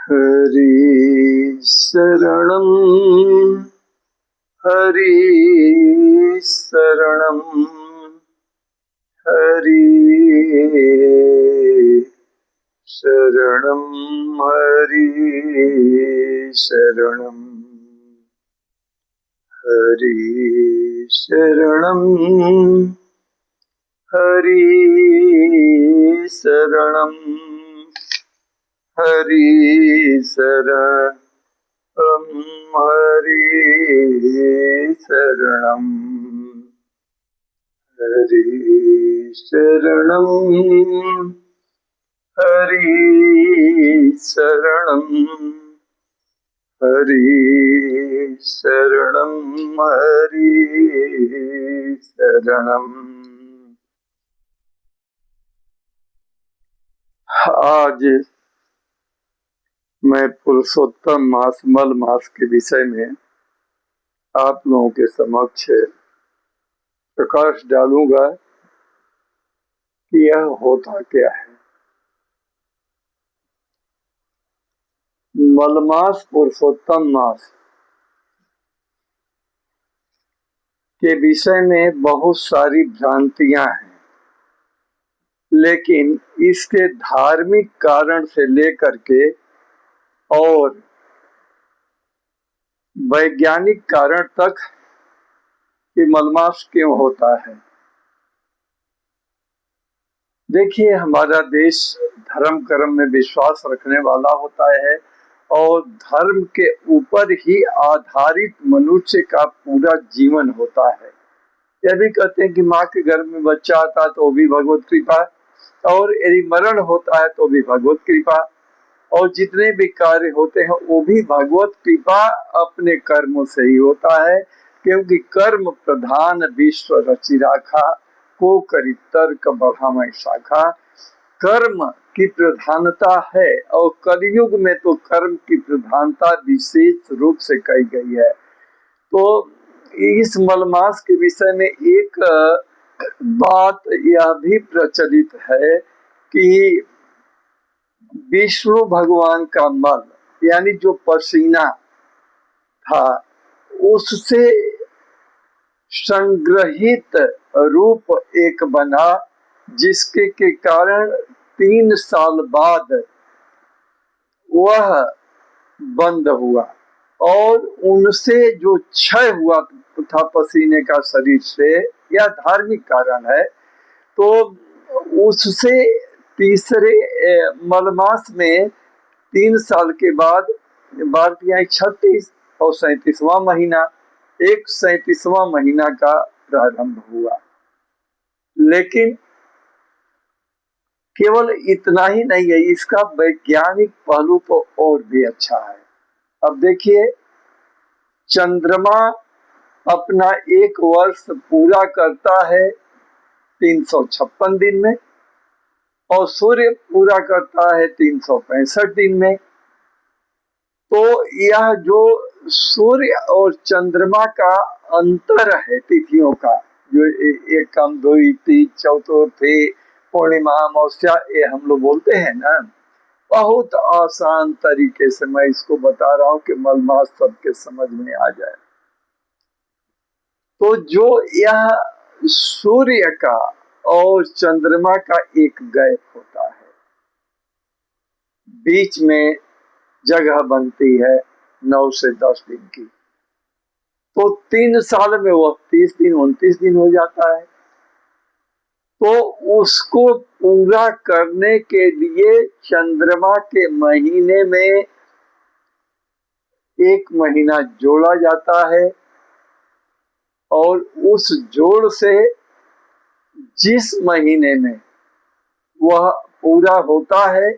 हरि शरणं हरि शरणं हरि शरणं हरि शरणं हरि शरणं हरि शरणं हरि शरणं हरि शरणं हरि शरणं हरि शरणं हरि शरणं हरि शरणं। आज मैं पुरुषोत्तम मास मल मास के विषय में आप लोगों के समक्ष प्रकाश डालूंगा कि यह होता क्या है। मलमास पुरुषोत्तम मास के विषय में बहुत सारी भ्रांतियां हैं, लेकिन इसके धार्मिक कारण से लेकर के और वैज्ञानिक कारण तक कि मलमास क्यों होता है। देखिए, हमारा देश धर्म कर्म में विश्वास रखने वाला होता है और धर्म के ऊपर ही आधारित मनुष्य का पूरा जीवन होता है। यह भी कहते हैं कि माँ के गर्भ में बच्चा आता है तो भी भगवत कृपा, और यदि मरण होता है तो भी भगवत कृपा, और जितने भी कार्य होते हैं वो भी भगवत कृपा अपने कर्मों से ही होता है, क्योंकि कर्म प्रधान विश्व रचि राखा, को करी तर्क बढ़ामय शाखा। कर्म की प्रधानता है और कलयुग में तो कर्म की प्रधानता विशेष रूप से कही गई है। तो इस मलमास के विषय में एक बात यह भी प्रचलित है कि विष्णु भगवान का मल यानी जो पसीना था उससे संग्रहित रूप एक बना, जिसके के कारण 3 साल बाद वह बंद हुआ और उनसे जो क्षय हुआ था पसीने का शरीर से, यह धार्मिक कारण है। तो उससे तीसरे मलमास में 3 साल के बाद भारतीय 36 और 37वां महीना, एक 37वां महीना का प्रारंभ हुआ। लेकिन केवल इतना ही नहीं है, इसका वैज्ञानिक पहलू तो और भी अच्छा है। अब देखिए, चंद्रमा अपना 1 वर्ष पूरा करता है 356 दिन में और सूर्य पूरा करता है 365 दिन में। तो यह जो सूर्य और चंद्रमा का अंतर है तिथियों का, जो एकम द्वि तीज चतुर्थी पूर्णिमा अमावस्या ये हम लोग बोलते हैं ना, बहुत आसान तरीके से मैं इसको बता रहा हूं कि मलमास सबके समझ में आ जाए। तो जो यह सूर्य का और चंद्रमा का एक गैप होता है, बीच में जगह बनती है 9 से 10 दिन की, तो 3 साल में वो 30 दिन 29 दिन हो जाता है। तो उसको पूरा करने के लिए चंद्रमा के महीने में 1 महीना जोड़ा जाता है और उस जोड़ से जिस महीने में वह पूरा होता है,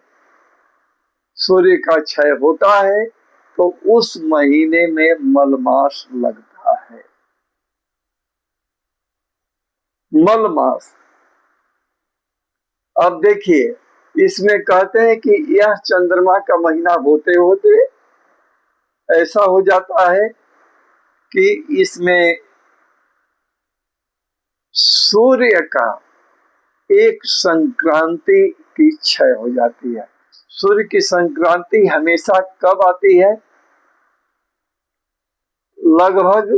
सूर्य का क्षय होता है, तो उस महीने में मलमास लगता है। मलमास, अब देखिए, इसमें कहते हैं कि यह चंद्रमा का महीना होते होते ऐसा हो जाता है कि इसमें सूर्य का एक संक्रांति की क्षय हो जाती है। सूर्य की संक्रांति हमेशा कब आती है? लगभग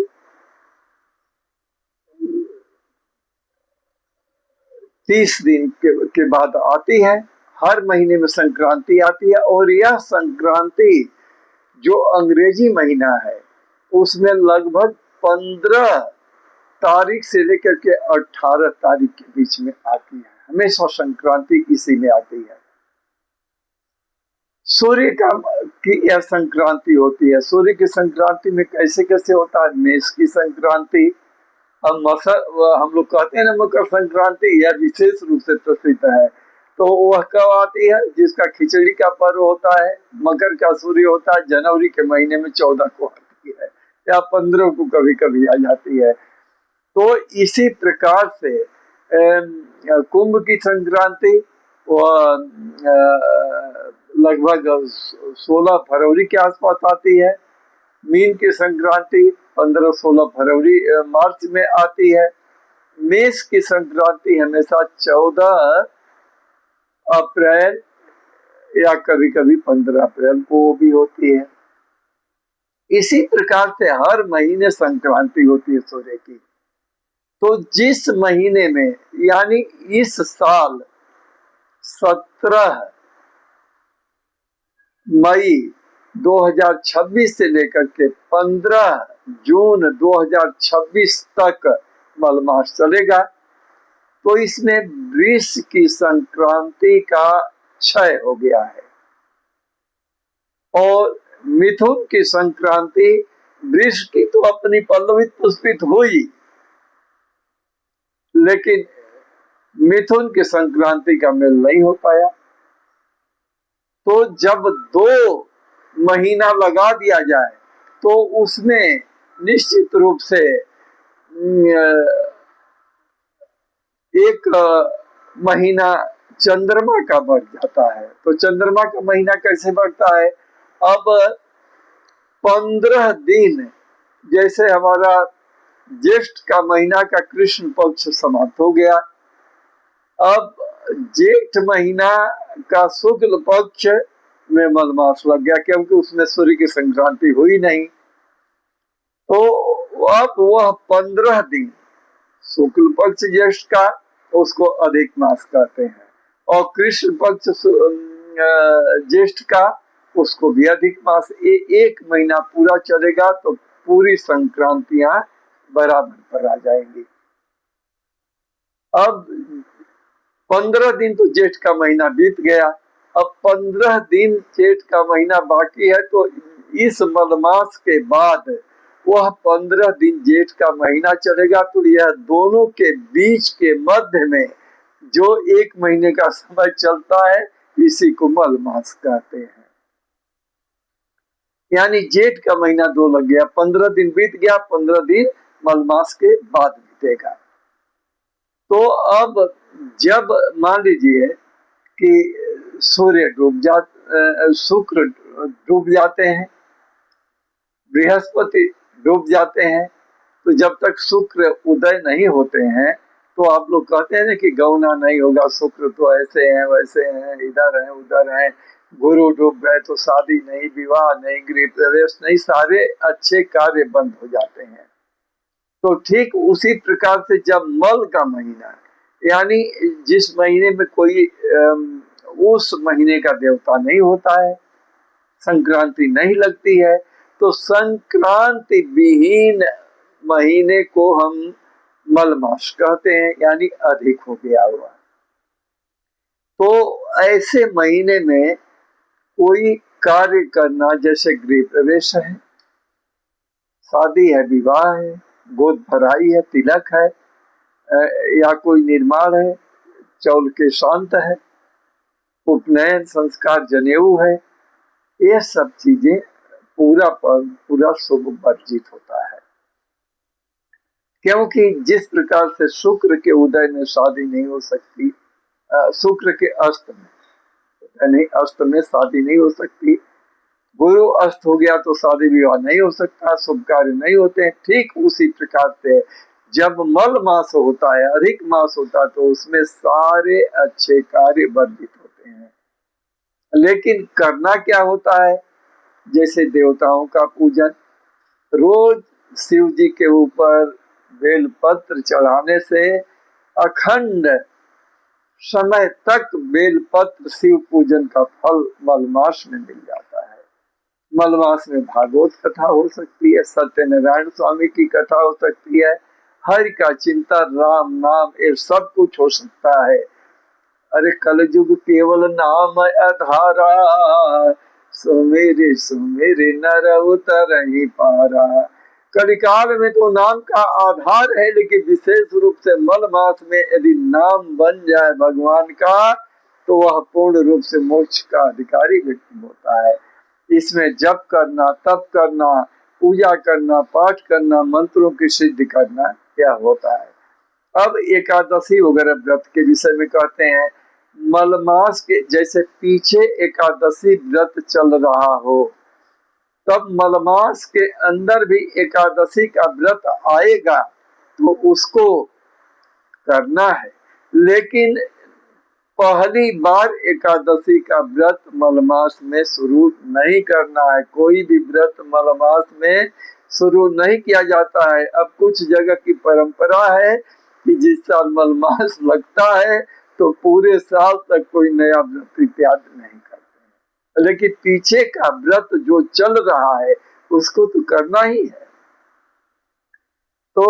30 दिन के बाद आती है। हर महीने में संक्रांति आती है और यह संक्रांति जो अंग्रेजी महीना है उसमें लगभग 15 तारीख से लेकर के 18 तारीख के बीच में आती है। हमेशा संक्रांति इसी में आती है। सूर्य की यह संक्रांति होती है। सूर्य की संक्रांति में कैसे कैसे होता है? मेष की संक्रांति, हम लोग कहते हैं ना मकर संक्रांति, यह विशेष रूप से प्रसिद्ध है। तो वह कब आती है? जिसका खिचड़ी का पर्व होता है। मकर का सूर्य होता है जनवरी के महीने में 14 को आती है या 15 को कभी कभी आ जाती है। तो इसी प्रकार से कुंभ की संक्रांति लगभग 16 फरवरी के आसपास आती है। मीन की संक्रांति 15-16 फरवरी मार्च में आती है। मेष की संक्रांति हमेशा 14 अप्रैल या कभी कभी 15 अप्रैल को भी होती है। इसी प्रकार से हर महीने संक्रांति होती है सूर्य की। तो जिस महीने में, यानी इस साल 17 मई 2026 से लेकर के 15 जून 2026 तक मलमास चलेगा, तो इसमें वृष की संक्रांति का क्षय हो गया है। और मिथुन की संक्रांति, वृष की तो अपनी पल्लवित पुष्पित हुई, लेकिन मिथुन की संक्रांति का मेल नहीं हो पाया। तो जब 2 महीना लगा दिया जाए तो उसमें निश्चित रूप से एक महीना चंद्रमा का बढ़ जाता है। तो चंद्रमा का महीना कैसे बढ़ता है? अब 15 दिन, जैसे हमारा ज्येष्ठ का महीना का कृष्ण पक्ष समाप्त हो गया, अब जेठ महीना का शुक्ल पक्ष में मलमास लग गया, क्योंकि उसमें सूर्य की संक्रांति हुई नहीं। तो अब वह 15 दिन शुक्ल पक्ष ज्येष्ठ का, उसको अधिक मास कहते हैं, और कृष्ण पक्ष ज्येष्ठ का, उसको भी अधिक मास। एक महीना पूरा चलेगा तो पूरी संक्रांतियां बराबर पर आ जाएंगी। अब 15 दिन तो जेठ का महीना बीत गया, अब 15 दिन जेठ का महीना बाकी है। तो इस मलमास के बाद वह 15 दिन जेठ का महीना चलेगा। तो यह दोनों के बीच के मध्य में जो 1 महीने का समय चलता है, इसी को मलमास कहते हैं। यानी जेठ का महीना 2 लग गया, 15 दिन बीत गया, 15 दिन मलमास के बाद बीतेगा। तो अब जब मान लीजिए कि सूर्य शुक्र डूब जाते हैं, बृहस्पति डूब जाते हैं, तो जब तक शुक्र उदय नहीं होते हैं तो आप लोग कहते हैं ना कि गौना नहीं होगा, शुक्र तो ऐसे हैं वैसे हैं, इधर हैं उधर हैं, गुरु डूब गए तो शादी नहीं, विवाह नहीं, गृह प्रवेश नहीं, सारे अच्छे कार्य बंद हो जाते हैं। तो ठीक उसी प्रकार से जब मल का महीना, यानी जिस महीने में कोई उस महीने का देवता नहीं होता है, संक्रांति नहीं लगती है, तो संक्रांति विहीन महीने को हम मलमास कहते हैं, यानी अधिक हो गया हुआ। तो ऐसे महीने में कोई कार्य करना, जैसे गृह प्रवेश है, शादी है, विवाह है, गोद भराई है, तिलक है, या कोई निर्माण है, चौल के शांत है, उपनयन संस्कार, जनेऊ है, ये सब चीजें पूरा शुभ वर्जित होता है। क्योंकि जिस प्रकार से शुक्र के उदय में शादी नहीं हो सकती, शुक्र के अस्त में, यानी अस्त में शादी नहीं हो सकती, गुरु अस्त हो गया तो शादी विवाह नहीं हो सकता, शुभ कार्य नहीं होते हैं, ठीक उसी प्रकार से जब मल मास होता है, अधिक मास होता है, तो उसमें सारे अच्छे कार्य वर्जित होते हैं। लेकिन करना क्या होता है? जैसे देवताओं का पूजन, रोज शिव जी के ऊपर बेलपत्र चढ़ाने से अखंड समय तक बेलपत्र शिव पूजन का फल मलमास में मिल जाता है। मलमास में भागवत कथा हो सकती है, सत्यनारायण स्वामी की कथा हो सकती है, हरि का चिंतन, राम नाम, ये सब कुछ हो सकता है। अरे कलयुग केवल नाम आधारा, सुमेरे सुमेरे नर उतरहि पारा। कलिकाल में तो नाम का आधार है, लेकिन विशेष रूप से मल मास में यदि नाम बन जाए भगवान का, तो वह पूर्ण रूप से मोक्ष का अधिकारी व्यक्ति होता है। इसमें जप करना, तप करना, पूजा करना, पाठ करना, मंत्रों की सिद्धि करना, क्या होता है। अब एकादशी वगैरह व्रत के विषय में कहते हैं, मलमास के जैसे पीछे एकादशी व्रत चल रहा हो, तब मलमास के अंदर भी एकादशी का व्रत आएगा तो उसको करना है। लेकिन पहली बार एकादशी का व्रत मलमास में शुरू नहीं करना है। कोई भी व्रत मलमास में शुरू नहीं किया जाता है। अब कुछ जगह की परंपरा है कि जिस साल मलमास लगता है तो पूरे साल तक कोई नया व्रत इत्यादि नहीं करते हैं, लेकिन पीछे का व्रत जो चल रहा है उसको तो करना ही है। तो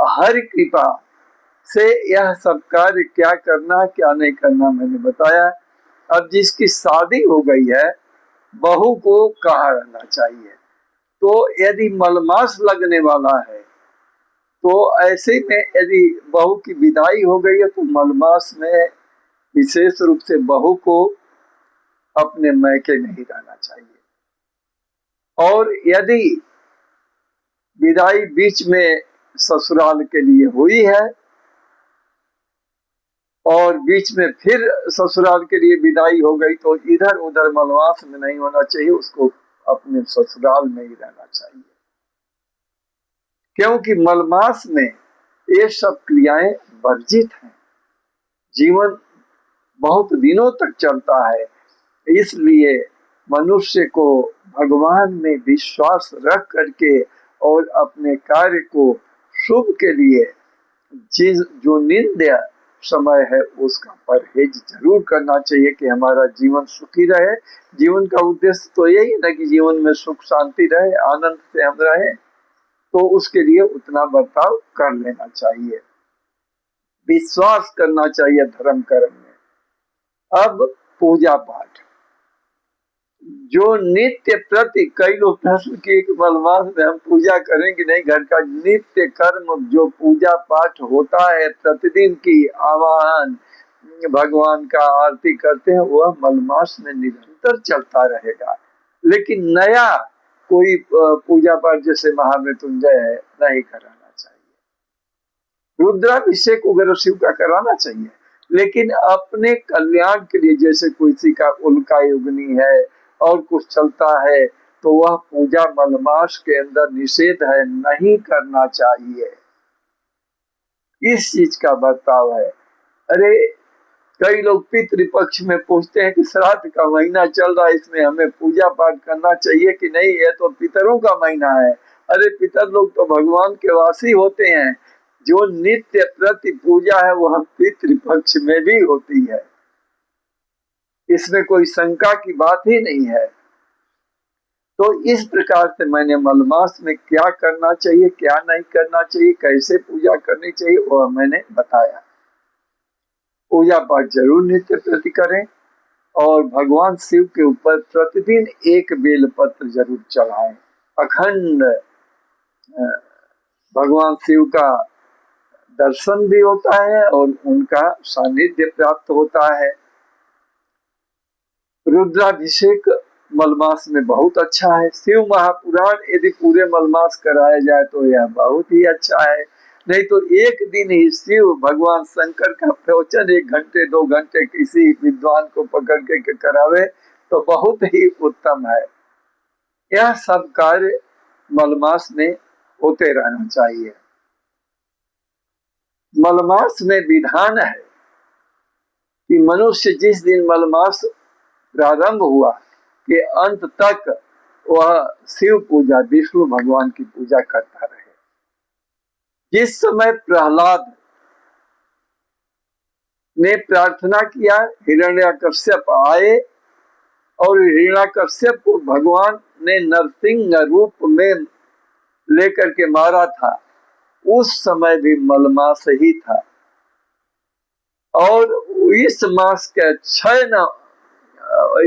हर कृपा से यह सब कार्य क्या करना क्या नहीं करना मैंने बताया। अब जिसकी शादी हो गई है, बहू को कहाँ रहना चाहिए? तो यदि मलमास लगने वाला है तो ऐसे में यदि बहू की विदाई हो गई है तो मलमास में विशेष रूप से बहू को अपने मैके में ही रहना चाहिए। और यदि विदाई बीच में ससुराल के लिए हुई है और बीच में फिर ससुराल के लिए विदाई हो गई, तो इधर उधर मलमास में नहीं होना चाहिए, उसको अपने ससुराल में ही रहना चाहिए। क्योंकि मलमास में ये सब क्रियाएं वर्जित हैं। जीवन बहुत दिनों तक चलता है, इसलिए मनुष्य को भगवान में विश्वास रख करके और अपने कार्य को शुभ के लिए जो निंद्य समय है उसका परहेज जरूर करना चाहिए कि हमारा जीवन सुखी रहे। जीवन का उद्देश्य तो यही है कि जीवन में सुख शांति रहे, आनंद से हम रहे, तो उसके लिए उतना बर्ताव कर लेना चाहिए, विश्वास करना चाहिए धर्म कर्म में। अब पूजा पाठ जो नित्य प्रति, कई लोग प्रश्न किए कि मलमास में हम पूजा करें कि नहीं। घर का नित्य कर्म जो पूजा पाठ होता है, प्रतिदिन की आवाहन, भगवान का आरती करते हैं, वह मलमास में निरंतर चलता रहेगा। लेकिन नया कोई पूजा पाठ जैसे महामृत्युंजय है नहीं कराना चाहिए। रुद्राभिषेक वगैरह शिव का कराना चाहिए, लेकिन अपने कल्याण के लिए, जैसे किसी का उल्का युग्नि है और कुछ चलता है, तो वह पूजा मलमास के अंदर निषेध है, नहीं करना चाहिए। इस चीज का बर्ताव है। अरे कई लोग पितृपक्ष में पूछते हैं कि श्राद्ध का महीना चल रहा है, इसमें हमें पूजा पाठ करना चाहिए कि नहीं, है तो पितरों का महीना है। अरे पितर लोग तो भगवान के वासी होते हैं। जो नित्य प्रति पूजा है वह पितृपक्ष में भी होती है, इसमें कोई शंका की बात ही नहीं है। तो इस प्रकार से मैंने मलमास में क्या करना चाहिए, क्या नहीं करना चाहिए, कैसे पूजा करनी चाहिए, वह मैंने बताया। पूजा पाठ जरूर नित्य प्रति करें और भगवान शिव के ऊपर प्रतिदिन एक बेलपत्र जरूर चढ़ाएं। अखंड भगवान शिव का दर्शन भी होता है और उनका सानिध्य प्राप्त होता है। रुद्राभिषेक मलमास में बहुत अच्छा है। शिव महापुराण यदि पूरे मलमास कराया जाए तो यह बहुत ही अच्छा है। नहीं तो एक दिन ही शिव भगवान शंकर का प्रवचन 1 घंटे 2 घंटे किसी विद्वान को पकड़ के करावे तो बहुत ही उत्तम है। यह सब कार्य मलमास में होते रहना चाहिए। मलमास में विधान है कि मनुष्य जिस दिन मलमास प्रारंभ हुआ कि अंत तक वह शिव पूजा, विष्णु भगवान की पूजा करता रहे। जिस समय प्रहलाद ने प्रार्थना किया, हिरण्यकश्यप आए और हिरण्यकश्यप को भगवान ने नरसिंह रूप में लेकर के मारा था, उस समय भी मलमास ही था। और इस मास का क्षय न,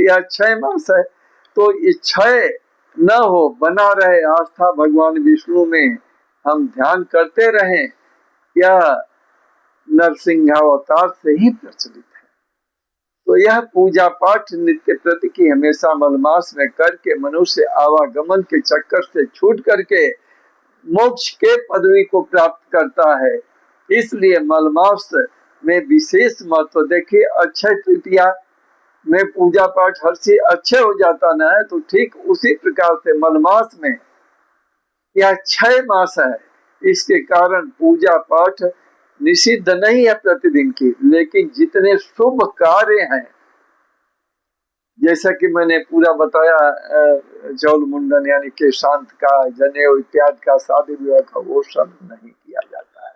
यह 6 मास है, तो इस क्षय न हो, बना रहे आस्था भगवान विष्णु में, हम ध्यान करते रहें, यह नरसिंहावतार से ही प्रचलित है। तो यह पूजा पाठ नित्य प्रति की हमेशा मलमास में करके मनुष्य आवागमन के चक्कर से छूट करके मोक्ष के पदवी को प्राप्त करता है। इसलिए मलमास में विशेष महत्व। देखिए, अक्षय तृतीया में पूजा पाठ हर चीज अच्छे हो जाता न है, तो ठीक उसी प्रकार से मलमास में यह 6 मास है, इसके कारण पूजा पाठ निषिद्ध नहीं है प्रतिदिन की, लेकिन जितने शुभ कार्य हैं, जैसा कि मैंने पूरा बताया, जौल मुंडन यानी के शांत का, जनेऊ इत्यादि का, शादी विवाह का, वो सब नहीं किया जाता है।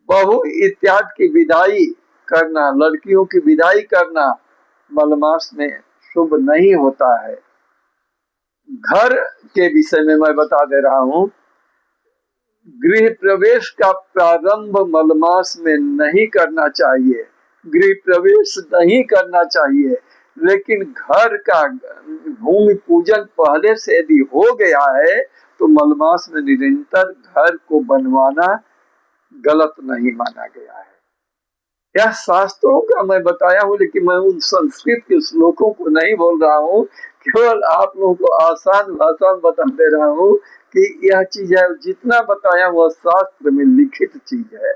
बहू इत्यादि की विदाई करना, लड़कियों की विदाई करना मलमास में शुभ नहीं होता है। घर के विषय में मैं बता दे रहा हूं, गृह प्रवेश का प्रारंभ मलमास में नहीं करना चाहिए, गृह प्रवेश नहीं करना चाहिए, लेकिन घर का भूमि पूजन पहले से यदि हो गया है तो मलमास में निरंतर घर को बनवाना गलत नहीं माना गया है। यह शास्त्रों का मैं बताया हूं, लेकिन मैं उन संस्कृत के श्लोकों को नहीं बोल रहा हूं, केवल आप लोगों को आसान भाषा में बता दे रहा हूं कि यह चीज है, जितना बताया वह शास्त्र में लिखित चीज है।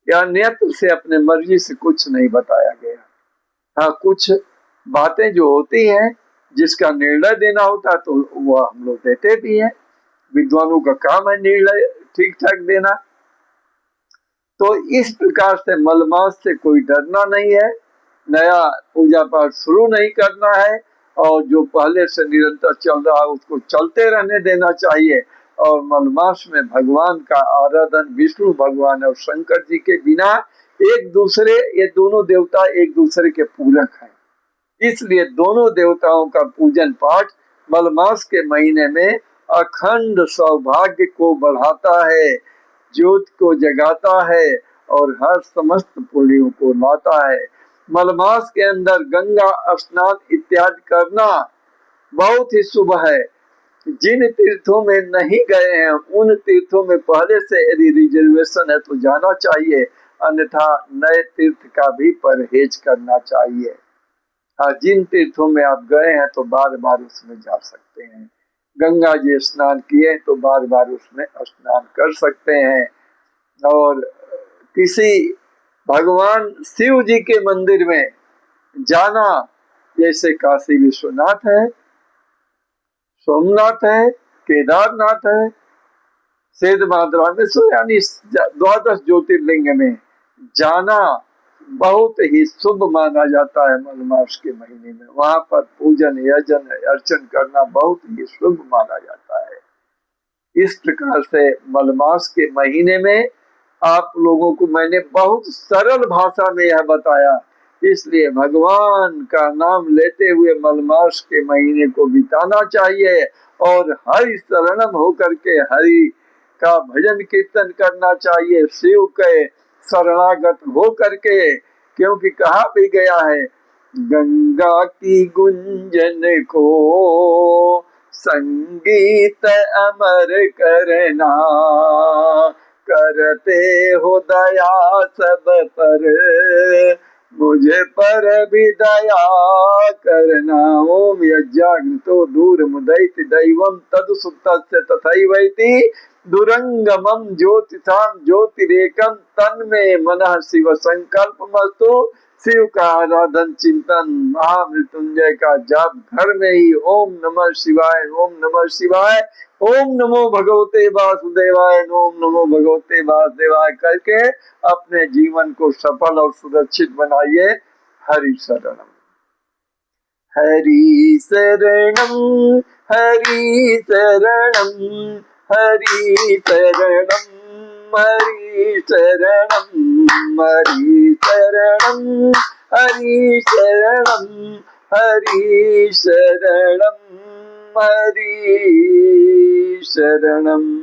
यह नेत्र से अपने मर्जी से कुछ नहीं बताया गया। हाँ, कुछ बातें जो होती हैं जिसका निर्णय देना होता है तो वह हम लोग देते भी हैं, विद्वानों का काम है निर्णय ठीक ठाक देना। तो इस प्रकार से मलमास से कोई डरना नहीं है, नया पूजा पाठ शुरू नहीं करना है, और जो पहले से निरंतर चल रहा है उसको चलते रहने देना चाहिए। और मलमास में भगवान का आराधन, विष्णु भगवान और शंकर जी के बिना एक दूसरे, ये दोनों देवता एक दूसरे के पूरक हैं, इसलिए दोनों देवताओं का पूजन पाठ मलमास के महीने में अखंड सौभाग्य को बढ़ाता है, ज्योति को जगाता है और हर समस्त पुण्यों को लाता है। मलमास के अंदर गंगा स्नान इत्यादि करना बहुत ही शुभ है। जिन तीर्थों में नहीं गए हैं उन तीर्थों में पहले से यदि रिजर्वेशन है तो जाना चाहिए, अन्यथा नए तीर्थ का भी परहेज करना चाहिए। जिन तीर्थों में आप गए हैं तो बार बार उसमें जा सकते हैं। गंगा जी स्नान किए तो बार बार उसमें स्नान कर सकते हैं। और किसी भगवान शिव जी के मंदिर में जाना, जैसे काशी विश्वनाथ है, सोमनाथ है, केदारनाथ है, सेध रामेश्वर, यानी 12 ज्योतिर्लिंग में जाना बहुत ही शुभ माना जाता है। मलमास के महीने में वहां पर पूजन यजन अर्चन करना बहुत ही शुभ माना जाता है। इस प्रकार से मलमास के महीने में आप लोगों को मैंने बहुत सरल भाषा में यह बताया, इसलिए भगवान का नाम लेते हुए मलमास के महीने को बिताना चाहिए और हरि शरणम होकर के हरि का भजन कीर्तन करना चाहिए, शिव के शरणागत हो करके, क्योंकि कहा भी गया है, गंगा की गुंजन को संगीत अमर करना, करते हो दया सब पर, मुझे पर भी दया करना। ओम यज्ञाग्नितो दूर मुदैति दैवम तद सुप्तस्य तथैवैति दुरंगमम ज्योतिषाम ज्योतिरेकम तन्मे मनः शिव संकल्पमस्तु। शिव का आराधन चिंतन महामृत्युंजय का जाप घर में ही ओम नमः शिवाय, ओम नमः शिवाय, ओम नमो भगवते वासुदेवाय, ओम नमो भगवते वासुदेवाय करके अपने जीवन को सफल और सुरक्षित बनाइए। हरि शरणम। हरि शरणम, हरि शरणम, हरि शरणम, हरि शरणम, हरि शरणम, हरि शरणम, हरि शरणम, हरि शरणम।